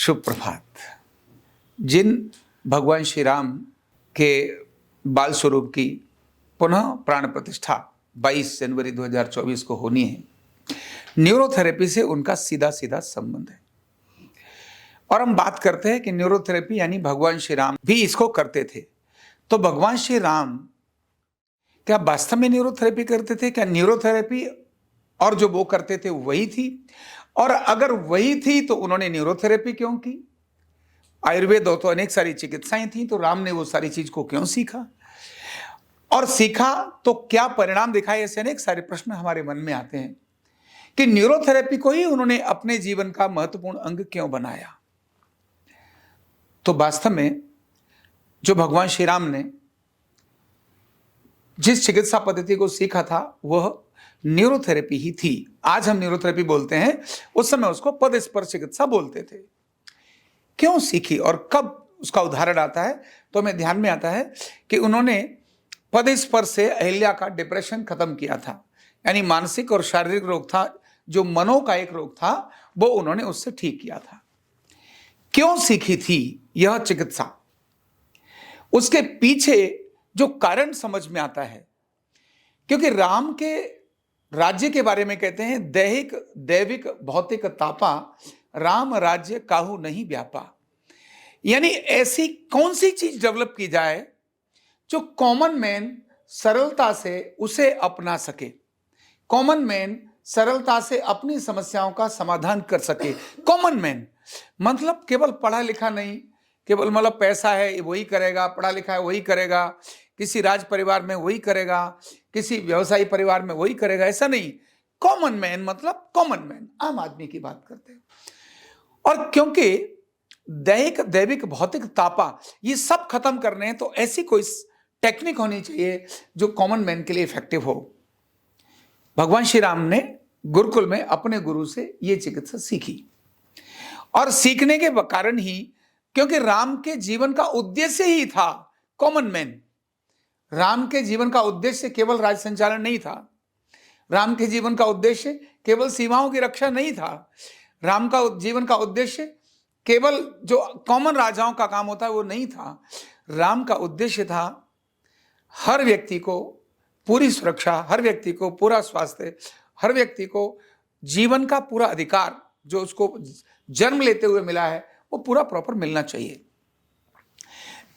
शुभ प्रभात। जिन भगवान श्री राम के बाल स्वरूप की पुनः प्राण प्रतिष्ठा 22 जनवरी 2024 को होनी है, न्यूरोथेरेपी से उनका सीधा सीधा संबंध है। और हम बात करते हैं कि न्यूरोथेरेपी यानी भगवान श्री राम भी इसको करते थे। तो भगवान श्री राम क्या वास्तव में न्यूरोथेरेपी करते थे? क्या न्यूरोथेरेपी और जो वो करते थे वही थी? और अगर वही थी तो उन्होंने न्यूरोथेरेपी क्यों की? आयुर्वेद और तो अनेक सारी चिकित्साएं थी, तो राम ने वो सारी चीज को क्यों सीखा? और सीखा तो क्या परिणाम दिखाए? ऐसे अनेक सारे प्रश्न हमारे मन में आते हैं कि न्यूरोथेरेपी को ही उन्होंने अपने जीवन का महत्वपूर्ण अंग क्यों बनाया। तो वास्तव में जो भगवान श्री राम ने जिस चिकित्सा पद्धति को सीखा था वह न्यूरोथेरेपी ही थी। आज हम न्यूरोथेरेपी बोलते हैं, उस समय उसको पदस्पर्श चिकित्सा बोलते थे। क्यों सीखी और कब उसका उदाहरण आता है? तो हमें ध्यान में आता है कि उन्होंने पदस्पर्श से अहिल्या का डिप्रेशन खत्म किया था, यानी मानसिक और शारीरिक रोग था, जो मनो का एक रोग था, वो उन्होंने उससे ठीक किया था। क्यों सीखी थी यह चिकित्सा? उसके पीछे जो कारण समझ में आता है, क्योंकि राम के राज्य के बारे में कहते हैं, दैहिक दैविक भौतिक तापा राम राज्य काहू नहीं व्यापा। यानी ऐसी कौन सी चीज डेवलप की जाए जो कॉमन मैन सरलता से उसे अपना सके, कॉमन मैन सरलता से अपनी समस्याओं का समाधान कर सके। कॉमन मैन मतलब केवल पढ़ा लिखा नहीं, केवल मतलब पैसा है वही करेगा, पढ़ा लिखा है वही करेगा, किसी राज परिवार में वही करेगा, किसी व्यवसायी परिवार में वही करेगा, ऐसा नहीं। कॉमन मैन मतलब कॉमन मैन, आम आदमी की बात करते हैं। और क्योंकि दैहिक दैविक भौतिक तापा ये सब खत्म करने हैं, तो ऐसी कोई टेक्निक होनी चाहिए जो कॉमन मैन के लिए इफेक्टिव हो। भगवान श्री राम ने गुरुकुल में अपने गुरु से ये चिकित्सा सीखी, और सीखने के कारण ही, क्योंकि राम के जीवन का उद्देश्य ही था कॉमन मैन। राम के जीवन का उद्देश्य केवल राज संचालन नहीं था, राम के जीवन का उद्देश्य केवल सीमाओं की रक्षा नहीं था, राम का जीवन का उद्देश्य केवल जो कॉमन राजाओं का काम होता है वो नहीं था। राम का उद्देश्य था हर व्यक्ति को पूरी सुरक्षा, हर व्यक्ति को पूरा स्वास्थ्य, हर व्यक्ति को जीवन का पूरा अधिकार जो उसको जन्म लेते हुए मिला है वो पूरा प्रॉपर मिलना चाहिए।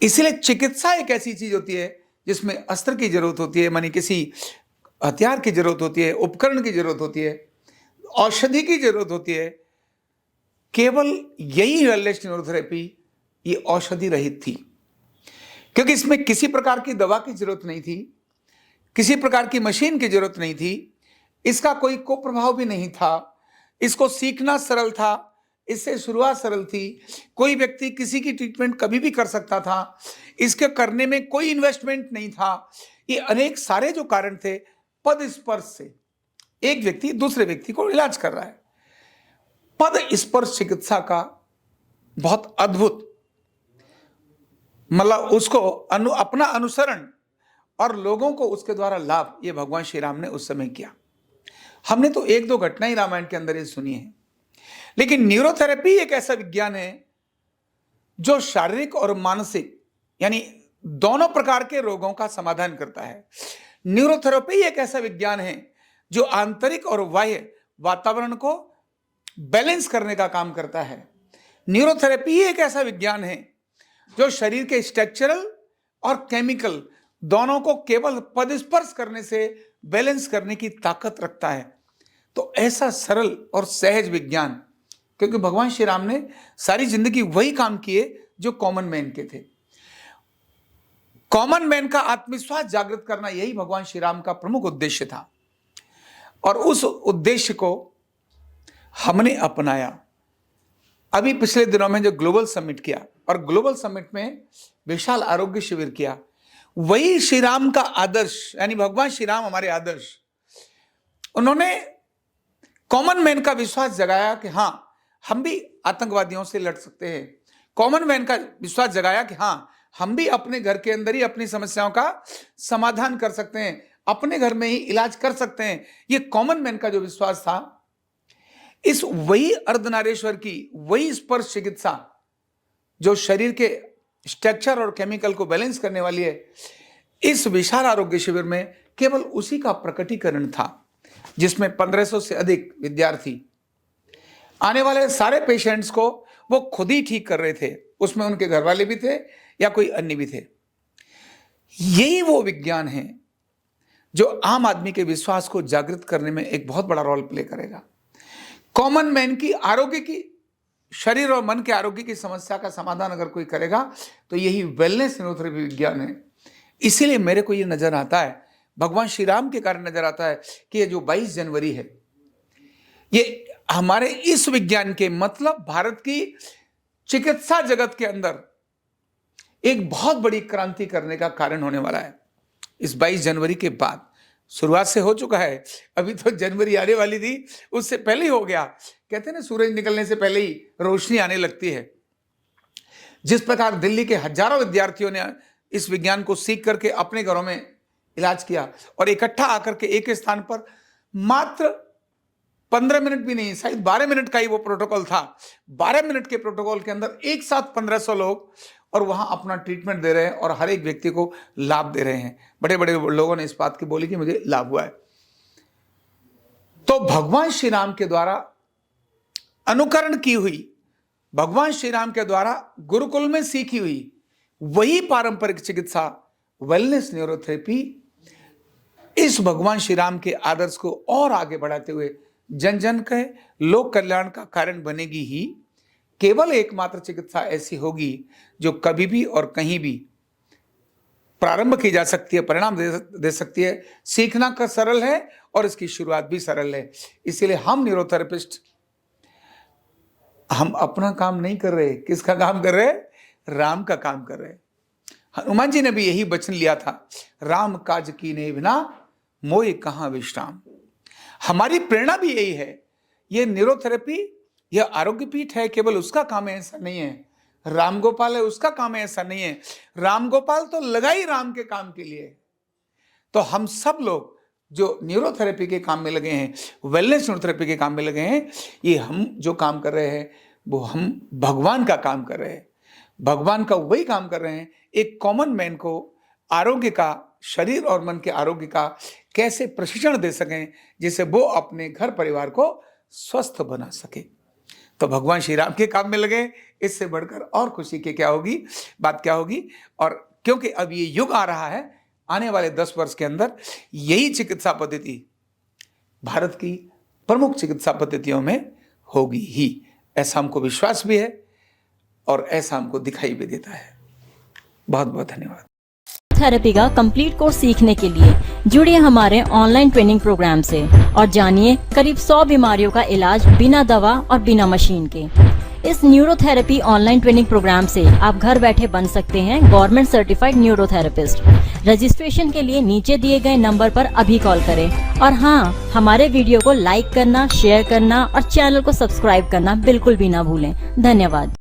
इसलिए चिकित्सा एक ऐसी चीज होती है जिसमें अस्त्र की जरूरत होती है, मानी किसी हथियार की जरूरत होती है, उपकरण की जरूरत होती है, औषधि की जरूरत होती है। केवल यही वेलनेस न्यूरोथेरेपी ये औषधि रहित थी, क्योंकि इसमें किसी प्रकार की दवा की जरूरत नहीं थी, किसी प्रकार की मशीन की जरूरत नहीं थी, इसका कोई कुप्रभाव भी नहीं था, इसको सीखना सरल था, इससे शुरुआत सरल थी, कोई व्यक्ति किसी की ट्रीटमेंट कभी भी कर सकता था, इसके करने में कोई इन्वेस्टमेंट नहीं था। ये अनेक सारे जो कारण थे, पद स्पर्श से एक व्यक्ति दूसरे व्यक्ति को इलाज कर रहा है। पद स्पर्श चिकित्सा का बहुत अद्भुत मतलब उसको अपना अनुसरण और लोगों को उसके द्वारा लाभ, ये भगवान श्री राम ने उस समय किया। हमने तो एक दो घटना ही रामायण के अंदर ही सुनी है, लेकिन न्यूरोथेरेपी एक ऐसा विज्ञान है जो शारीरिक और मानसिक यानी दोनों प्रकार के रोगों का समाधान करता है। न्यूरोथेरेपी एक ऐसा विज्ञान है जो आंतरिक और बाह्य वातावरण को बैलेंस करने का काम करता है। न्यूरोथेरेपी एक ऐसा विज्ञान है जो शरीर के स्ट्रक्चरल और केमिकल दोनों को केवल पदस्पर्श करने से बैलेंस करने की ताकत रखता है। तो ऐसा सरल और सहज विज्ञान, क्योंकि भगवान श्री राम ने सारी जिंदगी वही काम किए जो कॉमन मैन के थे। कॉमन मैन का आत्मविश्वास जागृत करना यही भगवान श्री राम का प्रमुख उद्देश्य था, और उस उद्देश्य को हमने अपनाया। अभी पिछले दिनों में जो ग्लोबल समिट किया, और ग्लोबल समिट में विशाल आरोग्य शिविर किया, वही श्री राम का आदर्श, यानी भगवान श्री राम हमारे आदर्श, उन्होंने कॉमन मैन का विश्वास जगाया कि हां हम भी आतंकवादियों से लड़ सकते हैं। कॉमन मैन का विश्वास जगाया कि हां हम भी अपने घर के अंदर ही अपनी समस्याओं का समाधान कर सकते हैं, अपने घर में ही इलाज कर सकते हैं। ये कॉमन मैन का जो विश्वास था, इस वही अर्धनारीश्वर की वही स्पर्श चिकित्सा जो शरीर के स्ट्रक्चर और केमिकल को बैलेंस करने वाली है, इस विशाल आरोग्य शिविर में केवल उसी का प्रकटीकरण था, जिसमें 1500 से अधिक विद्यार्थी आने वाले सारे पेशेंट्स को वो खुद ही ठीक कर रहे थे। उसमें उनके घर वाले भी थे या कोई अन्य भी थे। यही वो विज्ञान है जो आम आदमी के विश्वास को जागृत करने में एक बहुत बड़ा रोल प्ले करेगा। कॉमन मैन की आरोग्य की, शरीर और मन के आरोग्य की समस्या का समाधान अगर कोई करेगा तो यही वेलनेस न्यूरोथेरेपी विज्ञान है। इसीलिए मेरे को ये नजर आता है, भगवान श्री राम के कारण नजर आता है कि ये जो 22 जनवरी है, ये हमारे इस विज्ञान के मतलब भारत की चिकित्सा जगत के अंदर एक बहुत बड़ी क्रांति करने का कारण होने वाला है। इस 22 जनवरी के बाद शुरुआत से हो चुका है, अभी तो जनवरी आने वाली थी, उससे पहले ही हो गया। कहते हैं ना, सूरज निकलने से पहले ही रोशनी आने लगती है। जिस प्रकार दिल्ली के हजारों विद्यार्थियों ने इस विज्ञान को सीख करके अपने घरों में इलाज किया और इकट्ठा आकर के एक स्थान पर मात्र 15 मिनट भी नहीं, शायद 12 मिनट का ही वो प्रोटोकॉल था। 12 मिनट के प्रोटोकॉल के अंदर एक साथ 1500 लोग और वहां अपना ट्रीटमेंट दे रहे हैं और हर एक व्यक्ति को लाभ दे रहे हैं। बड़े बड़े लोगों ने इस बात की बोली कि मुझे लाभ हुआ है। तो भगवान श्री राम के द्वारा अनुकरण की हुई, भगवान श्री राम के द्वारा गुरुकुल में सीखी हुई वही पारंपरिक चिकित्सा वेलनेस न्यूरोथेरेपी इस भगवान श्री राम के आदर्श को और आगे बढ़ाते हुए जन जन के लोक कल्याण का कारण बनेगी ही। केवल एकमात्र चिकित्सा ऐसी होगी जो कभी भी और कहीं भी प्रारंभ की जा सकती है, परिणाम दे सकती है। सीखना का सरल है और इसकी शुरुआत भी सरल है। इसीलिए हम न्यूरोथेरेपिस्ट, हम अपना काम नहीं कर रहे। किसका काम कर रहे? राम का काम कर रहे। हनुमान जी ने भी यही वचन लिया था, राम काज कीने बिना मोय कहां विश्राम। हमारी प्रेरणा भी यही है। ये न्यूरोथेरेपी, यह आरोग्य पीठ है, केवल उसका काम है ऐसा नहीं है। राम गोपाल है, उसका काम है ऐसा नहीं है। राम गोपाल तो लगा ही राम के काम के लिए। तो हम सब लोग जो न्यूरोथेरेपी के काम में लगे हैं, वेलनेस न्यूरोथेरेपी के काम में लगे हैं, ये हम जो काम कर रहे हैं वो हम भगवान का काम कर रहे हैं। भगवान का वही काम कर रहे हैं, एक कॉमन मैन को आरोग्य का, शरीर और मन के आरोग्य का कैसे प्रशिक्षण दे सकें जिससे वो अपने घर परिवार को स्वस्थ बना सके। तो भगवान श्री राम के काम में लगे, इससे बढ़कर और खुशी की क्या होगी, बात क्या होगी। और क्योंकि अब ये युग आ रहा है, आने वाले 10 वर्ष के अंदर यही चिकित्सा पद्धति भारत की प्रमुख चिकित्सा पद्धतियों में होगी ही, ऐसा हमको विश्वास भी है और ऐसा हमको दिखाई भी देता है। बहुत बहुत धन्यवाद। थेरेपी का कंप्लीट कोर्स सीखने के लिए जुड़िए हमारे ऑनलाइन ट्रेनिंग प्रोग्राम से और जानिए करीब 100 बीमारियों का इलाज बिना दवा और बिना मशीन के। इस न्यूरोथेरेपी ऑनलाइन ट्रेनिंग प्रोग्राम से आप घर बैठे बन सकते हैं गवर्नमेंट सर्टिफाइड न्यूरोथेरेपिस्ट। रजिस्ट्रेशन के लिए नीचे दिए गए नंबर पर अभी कॉल करें। और हाँ, हमारे वीडियो को लाइक करना, शेयर करना और चैनल को सब्सक्राइब करना बिल्कुल भी ना भूलें। धन्यवाद।